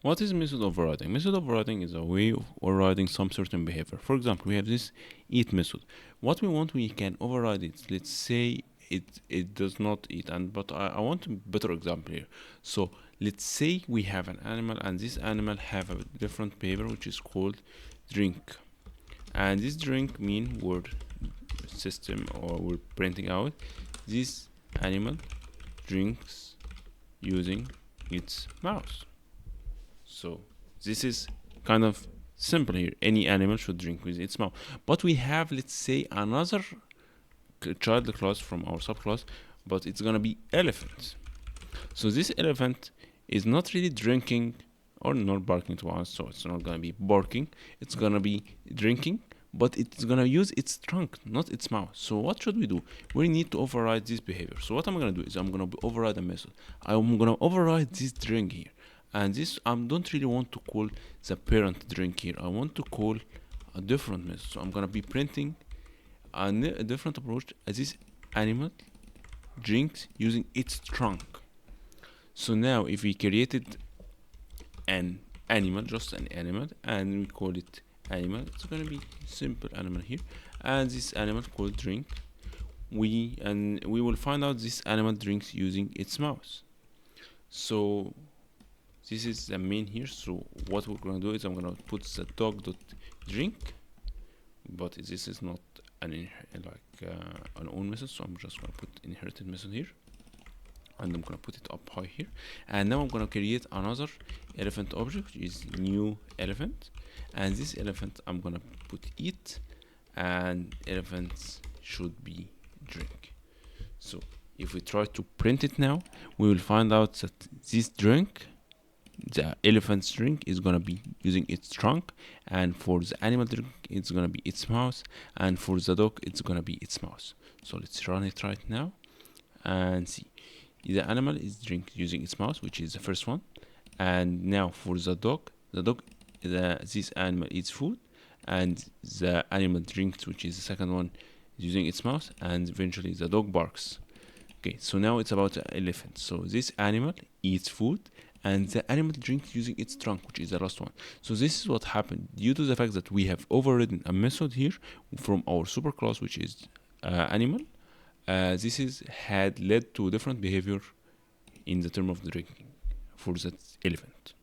What is method overriding? Method overriding is a way of overriding some certain behavior. For example, we have this eat method. What we want, we can override it. Let's say it does not eat, and but I want a better example here. So let's say we have an animal, and this animal have a different behavior which is called drink, and this drink mean word system, or we're printing out this animal drinks using its mouth. So this is kind of simple here. Any animal should drink with its mouth. But we have, let's say, another child class from our subclass, but it's gonna be elephant. So this elephant is not really drinking or not barking to us, so it's not gonna be barking. It's gonna be drinking, but it's gonna use its trunk, not its mouth. So what should we do? We need to override this behavior. So what I'm gonna do is I'm gonna override a method. I'm gonna override this drink here, and this I don't really want to call the parent drink here. I want to call a different method. So I'm gonna be printing a different approach as this animal drinks using its trunk. So now if we created an animal, just an animal, and we call it animal, it's gonna be simple animal here, and this animal called drink, we will find out this animal drinks using its mouth. So this is the main here. So what we're gonna do is I'm gonna put the dog dot drink, but this is not an an own method, so I'm just gonna put inherited method here, and I'm gonna put it up high here. And now I'm gonna create another elephant object, which is new elephant, and this elephant I'm gonna put eat, and elephants should be drink. So if we try to print it now, we will find out that this drink, the elephant's drink, is gonna be using its trunk, and for the animal drink it's gonna be its mouth, and for the dog it's gonna be its mouth. So let's run it right now and see. The animal is drink using its mouth, which is the first one, and now for the dog, this animal eats food, and the animal drinks, which is the second one, using its mouth, and eventually the dog barks. Okay, so now it's about the elephant. So this animal eats food, and the animal drinks using its trunk, which is the last one. So this is what happened due to the fact that we have overridden a method here from our superclass, which is animal. This is had led to different behavior in the term of drinking for that elephant.